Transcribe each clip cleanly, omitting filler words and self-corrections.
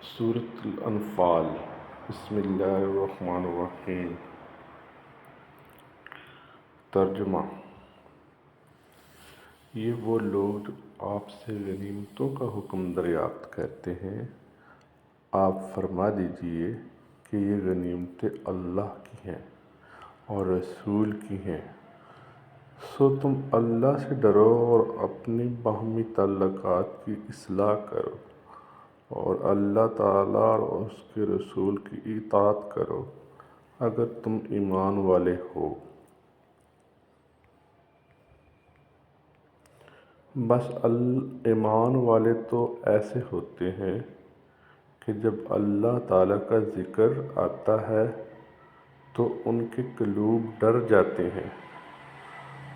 سورۃ الانفال۔ بسم اللہ الرحمن الرحیم۔ ترجمہ: یہ وہ لوگ جو آپ سے غنیمتوں کا حکم دریافت کرتے ہیں، آپ فرما دیجئے کہ یہ غنیمتیں اللہ کی ہیں اور رسول کی ہیں، سو تم اللہ سے ڈرو اور اپنے باہمی تعلقات کی اصلاح کرو اور اللہ تعالیٰ اور اس کے رسول کی اطاعت کرو اگر تم ایمان والے ہو۔ بس ایمان والے تو ایسے ہوتے ہیں کہ جب اللہ تعالیٰ کا ذکر آتا ہے تو ان کے قلوب ڈر جاتے ہیں،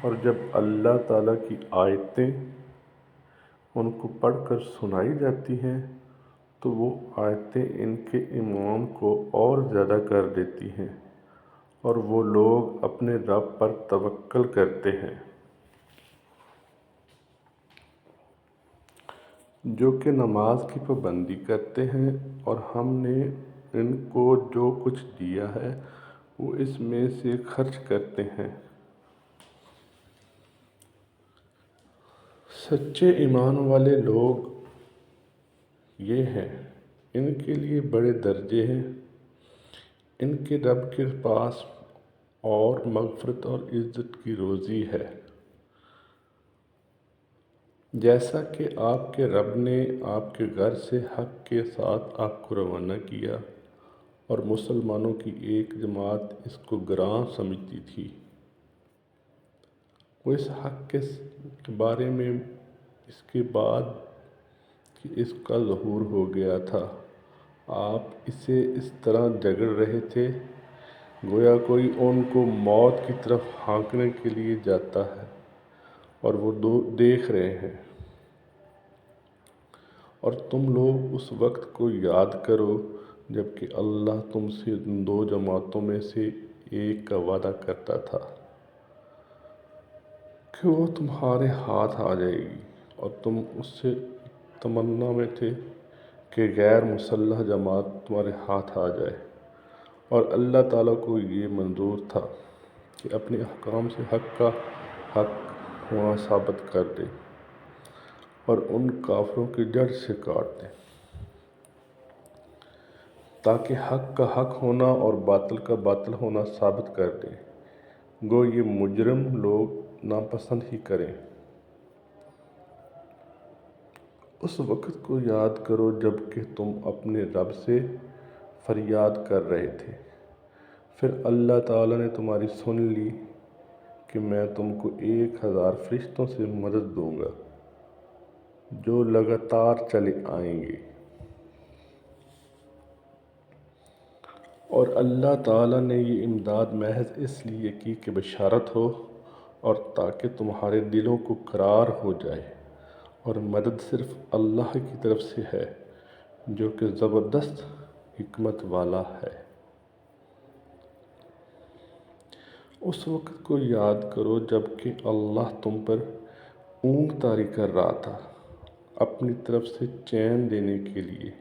اور جب اللہ تعالیٰ کی آیتیں ان کو پڑھ کر سنائی جاتی ہیں تو وہ آیتیں ان کے ایمان کو اور زیادہ کر دیتی ہیں، اور وہ لوگ اپنے رب پر توکل کرتے ہیں جو کہ نماز کی پابندی کرتے ہیں، اور ہم نے ان کو جو کچھ دیا ہے وہ اس میں سے خرچ کرتے ہیں۔ سچے ایمان والے لوگ یہ ہیں، ان کے لیے بڑے درجے ہیں ان کے رب کے پاس، اور مغفرت اور عزت کی روزی ہے۔ جیسا کہ آپ کے رب نے آپ کے گھر سے حق کے ساتھ آپ کو روانہ کیا، اور مسلمانوں کی ایک جماعت اس کو گراں سمجھتی تھی، وہ اس حق کے بارے میں اس کے بعد کہ اس کا ظہور ہو گیا تھا، آپ اسے اس طرح جگڑ رہے تھے گویا کوئی ان کو موت کی طرف ہانکنے کے لیے جاتا ہے اور وہ دیکھ رہے ہیں۔ اور تم لوگ اس وقت کو یاد کرو جب کہ اللہ تم سے ان دو جماعتوں میں سے ایک کا وعدہ کرتا تھا کہ وہ تمہارے ہاتھ آ جائے گی، اور تم اس سے تمنا میں تھے کہ غیر مسلح جماعت تمہارے ہاتھ آ جائے، اور اللہ تعالیٰ کو یہ منظور تھا کہ اپنے احکام سے حق کا حق ہونا ثابت کر دے اور ان کافروں کی جڑ سے کاٹ دے، تاکہ حق کا حق ہونا اور باطل کا باطل ہونا ثابت کر دے، گو یہ مجرم لوگ ناپسند ہی کریں۔ اس وقت کو یاد کرو جب کہ تم اپنے رب سے فریاد کر رہے تھے، پھر اللہ تعالیٰ نے تمہاری سن لی کہ میں تم کو 1000 فرشتوں سے مدد دوں گا جو لگاتار چلے آئیں گے، اور اللہ تعالیٰ نے یہ امداد محض اس لیے کی کہ بشارت ہو اور تاکہ تمہارے دلوں کو قرار ہو جائے، اور مدد صرف اللہ کی طرف سے ہے جو کہ زبردست حکمت والا ہے۔ اس وقت کو یاد کرو جب کہ اللہ تم پر اونگ طاری کر رہا تھا اپنی طرف سے چین دینے کے لیے،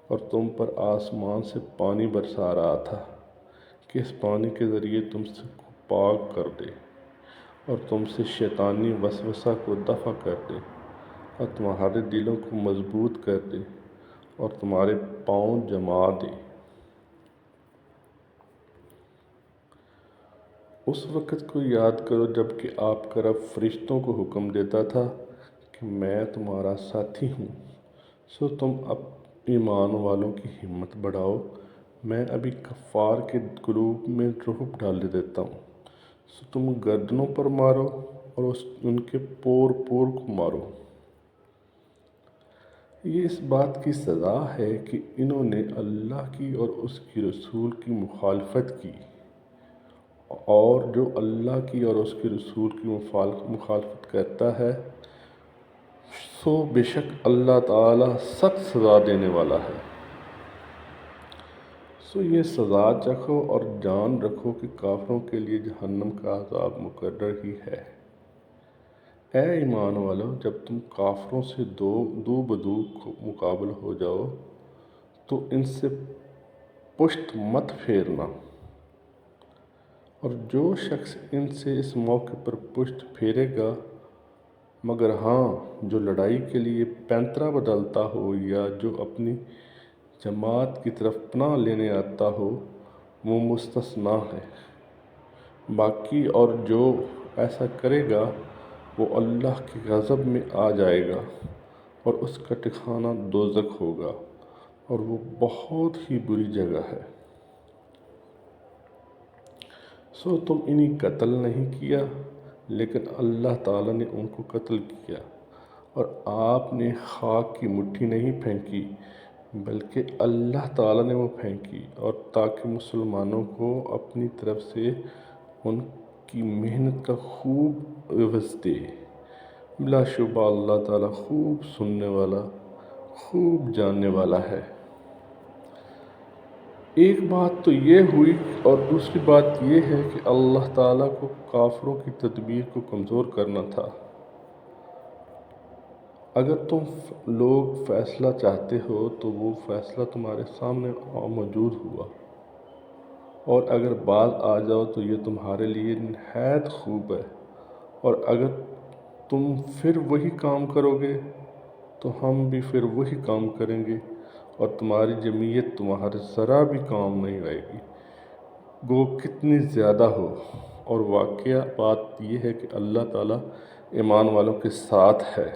اور تم پر آسمان سے پانی برسا رہا تھا کہ اس پانی کے ذریعے تم سے کو پاک کر دے اور تم سے شیطانی وسوسہ کو دفع کر دے اور تمہارے دلوں کو مضبوط کر دے اور تمہارے پاؤں جما دے۔ اس وقت کو یاد کرو جب کہ آپ کا رب فرشتوں کو حکم دیتا تھا کہ میں تمہارا ساتھی ہوں، سو تم ایمان والوں کی ہمت بڑھاؤ، میں ابھی کفار کے قلوب میں رعب ڈال دیتا ہوں، سو تم گردنوں پر مارو اور ان کے پور پور کو مارو۔ یہ اس بات کی سزا ہے کہ انہوں نے اللہ کی اور اس کے رسول کی مخالفت کی، اور جو اللہ کی اور اس کے رسول کی مخالفت کرتا ہے سو بے شک اللہ تعالیٰ سخت سزا دینے والا ہے۔ سو یہ سزا چکھو اور جان رکھو کہ کافروں کے لیے جہنم کا عذاب مقرر ہی ہے۔ اے ایمان والو، جب تم کافروں سے دو بدو مقابل ہو جاؤ تو ان سے پشت مت پھیرنا، اور جو شخص ان سے اس موقع پر پشت پھیرے گا، مگر ہاں جو لڑائی کے لیے پینترا بدلتا ہو یا جو اپنی جماعت کی طرف پناہ لینے آتا ہو، وہ مستثنیٰ ہے۔ باقی اور جو ایسا کرے گا وہ اللہ کے غضب میں آ جائے گا اور اس کا ٹھکانہ دوزخ ہوگا، اور وہ بہت ہی بری جگہ ہے۔ سو تم انہیں قتل نہیں کیا، لیکن اللہ تعالیٰ نے ان کو قتل کیا، اور آپ نے خاک کی مٹھی نہیں پھینکی بلکہ اللہ تعالیٰ نے وہ پھینکی، اور تاکہ مسلمانوں کو اپنی طرف سے ان کی محنت کا خوب عوض دے۔ بلا شبہ اللہ تعالیٰ خوب سننے والا، خوب جاننے والا ہے۔ ایک بات تو یہ ہوئی، اور دوسری بات یہ ہے کہ اللہ تعالیٰ کو کافروں کی تدبیر کو کمزور کرنا تھا۔ اگر تم لوگ فیصلہ چاہتے ہو تو وہ فیصلہ تمہارے سامنے موجود ہوا، اور اگر باز آ جاؤ تو یہ تمہارے لیے نہایت خوب ہے، اور اگر تم پھر وہی کام کرو گے تو ہم بھی پھر وہی کام کریں گے، اور تمہاری جمعیت تمہارے ذرا بھی کام نہیں آئے گی، گو کتنی زیادہ ہو۔ اور واقعہ بات یہ ہے کہ اللہ تعالیٰ ایمان والوں کے ساتھ ہے۔